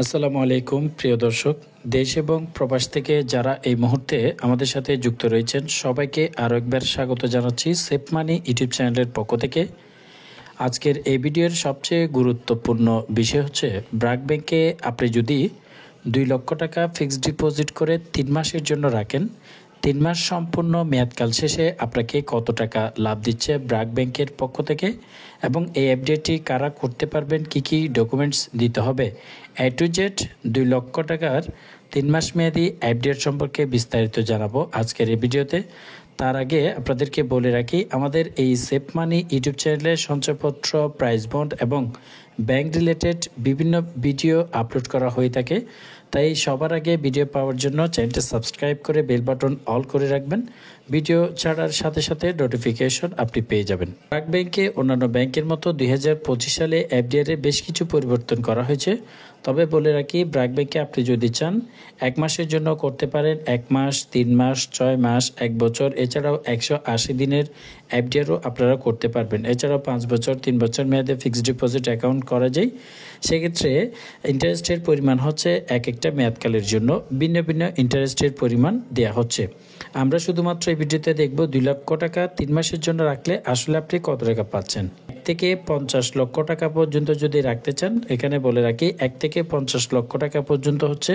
আসসালামু আলাইকুম প্রিয় দর্শক, দেশ এবং প্রবাস থেকে যারা এই মুহূর্তে আমাদের সাথে যুক্ত রয়েছেন সবাইকে আরও একবার স্বাগত জানাচ্ছি সেফ মানি ইউটিউব চ্যানেলের পক্ষ থেকে। আজকের এই ভিডিওর সবচেয়ে গুরুত্বপূর্ণ বিষয় হচ্ছে ব্র্যাক ব্যাংকে আপনি যদি 2 লক্ষ টাকা ফিক্সড ডিপোজিট করে 3 মাসের জন্য রাখেন, 3 মাস সম্পূর্ণ মেয়াদকাল শেষে আপনাকে কত টাকা লাভ দিচ্ছে ব্র্যাক ব্যাংকের পক্ষ থেকে এবং এই আপডেটটি কারা করতে পারবেন, কি কি ডকুমেন্টস দিতে হবে, A to Z 2 লক্ষ টাকার 3 মাস মেয়াদি আপডেট সম্পর্কে বিস্তারিত জানাবো আজকের এই ভিডিওতে। তার আগে আপনাদেরকে বলে রাখি, আমাদের এই সেফ মানি ইউটিউব চ্যানেলে সঞ্চয়পত্র, প্রাইস বন্ড এবং ব্যাংক রিলেটেড বিভিন্ন ভিডিও আপলোড করা হয়ে থাকে। তাই সবার আগে ভিডিও পাওয়ার জন্য চ্যানেলটি সাবস্ক্রাইব করে বেল বাটন অল করে রাখবেন। ভিডিও ছাড়ার সাথে সাথে নোটিফিকেশন আপনি পেয়ে যাবেন। ব্র্যাক ব্যাংকে অন্যান্য ব্যাংকের মতো 2025 সালে এফডিআর এ বেশ কিছু পরিবর্তন করা হয়েছে। তবে বলে রাখি, ব্র্যাক ব্যাংকে আপনি যদি চান 1 মাসের জন্য করতে পারেন, 1 মাস, 3 মাস, 6 মাস, 1 বছর, এছাড়াও 180 দিনের এফডিআরও আপনারা করতে পারবেন। এছাড়াও 5 বছর, 3 বছর মেয়াদে ফিক্সড ডিপোজিট অ্যাকাউন্ট করা যায়। সেক্ষেত্রে ইন্টারেস্টের পরিমাণ হচ্ছে এক একটা মেয়াদকালের জন্য ভিন্ন ভিন্ন ইন্টারেস্টের পরিমাণ দেওয়া হচ্ছে। আমরা শুধুমাত্র এই ভিডিওতে দেখব 2 লক্ষ টাকা 3 মাসের জন্য রাখলে আসলে আপনি কত টাকা পাচ্ছেন। 1 থেকে 50 লক্ষ টাকা পর্যন্ত যদি রাখতে চান, এখানে বলে রাখি 1 থেকে 50 লক্ষ টাকা পর্যন্ত হচ্ছে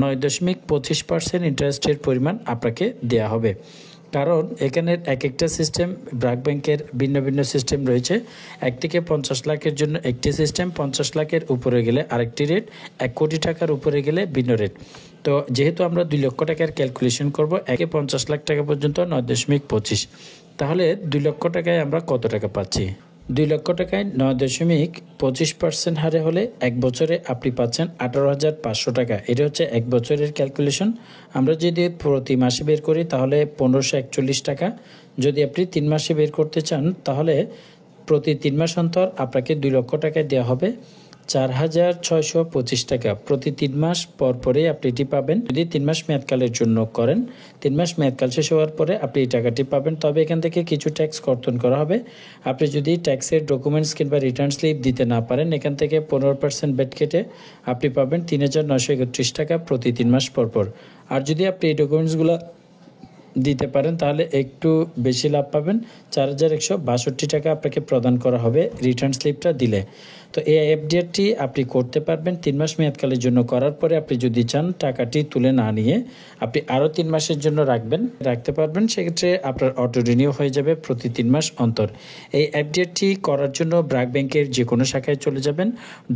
9.25% ইন্টারেস্টের পরিমাণ আপনাকে দেওয়া হবে। কারণ এখানের এক একটা সিস্টেম, ব্র্যাক ব্যাংকের ভিন্ন ভিন্ন সিস্টেম রয়েছে। 1 থেকে 50 লাখের জন্য একটি সিস্টেম, 50 লাখের উপরে গেলে আরেকটি রেট, 1 কোটি টাকার উপরে গেলে ভিন্ন রেট। তো যেহেতু আমরা 2 লক্ষ টাকার ক্যালকুলেশন করব, 50 লাখ টাকা পর্যন্ত 9.25, তাহলে 2 লক্ষ টাকায় আমরা কত টাকা পাচ্ছি? 2 লক্ষ টাকায় 9.25% হারে হলে 1 বছরে আপনি পাচ্ছেন 18,500 টাকা। এটা হচ্ছে 1 বছরের ক্যালকুলেশন। আমরা যদি প্রতি মাসে বের করি তাহলে 1541 টাকা। যদি আপনি 3 মাসে বের করতে চান তাহলে প্রতি 3 মাস অন্তর আপনাকে 2 লক্ষ টাকায় দেওয়া হবে 4,625 টাকা। প্রতি 3 মাস পর পরে আপনি এটি পাবেন। যদি 3 মাস মেয়াদকালের জন্য করেন, 3 মাস মেয়াদকাল শেষ হওয়ার পরে আপনি এই টাকাটি পাবেন। তবে এখান থেকে কিছু ট্যাক্স কর্তন করা হবে। আপনি যদি ট্যাক্সের ডকুমেন্টস কিংবা রিটার্ন স্লিপ দিতে না পারেন, এখান থেকে 15% ব্যাট কেটে আপনি পাবেন 3,931 টাকা প্রতি 3 মাস পর পর। আর যদি আপনি এই ডকুমেন্টসগুলো দিতে পারেন তাহলে একটু বেশি লাভ পাবেন, 4,162 টাকা আপনাকে প্রদান করা হবে রিটার্ন স্লিপটা দিলে। তো এই এফডিআরটি আপনি করতে পারবেন 3 মাস মেয়াদকালের জন্য। করার পরে আপনি যদি চান টাকাটি তুলে না নিয়ে আপনি আরও 3 মাসের জন্য রাখতে পারবেন। সেক্ষেত্রে আপনার অটো রিনিউ হয়ে যাবে প্রতি 3 মাস অন্তর। এই এফডিআরটি করার জন্য ব্র্যাক ব্যাংকের যে কোনো শাখায় চলে যাবেন।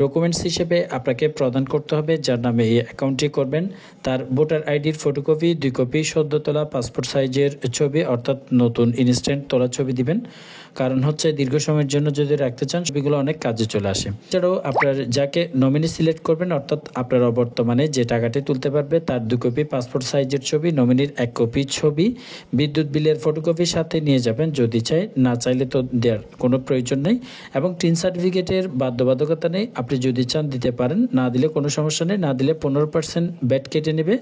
ডকুমেন্টস হিসেবে আপনাকে প্রদান করতে হবে যার নামে এই অ্যাকাউন্টটি করবেন তার ভোটার আইডির ফটোকপি, 2 কপি সদ্য তোলা পাসপোর্ট সাইজের ছবি, অর্থাৎ নতুন ইনস্ট্যান্ট তোলা ছবি দিবেন। কারণ হচ্ছে দীর্ঘ সময়ের জন্য যদি রাখতে চান ছবিগুলো অনেক কাজে চলে আসে। এছাড়াও আপনার যাকে নমিনি সিলেক্ট করবেন, অর্থাৎ আপনার বর্তমানে যে টাকাটি তুলতে পারবে তার 2 কপি পাসপোর্ট সাইজের ছবি, নমিনির 1 কপি ছবি, বিদ্যুৎ বিলের ফটোকপির সাথে নিয়ে যাবেন যদি চাই, না চাইলে তো দেওয়ার কোনো প্রয়োজন নেই। এবং টিন সার্টিফিকেটের বাধ্যবাধকতা নেই, আপনি যদি চান দিতে পারেন, না দিলে কোনো সমস্যা নেই। না দিলে 15% ব্যাট কেটে নেবে,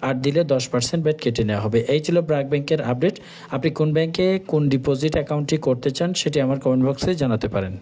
আর দিলে 10% ব্যাট কেটে নেওয়া হবে। এই ছিল ব্র্যাক ব্যাংকের আপডেট। আপনি কোন ব্যাংকে কোন ডিপোজিট অ্যাকাউন্টটি করতে চান সেটি আমার কমেন্ট বক্সে জানাতে পারেন।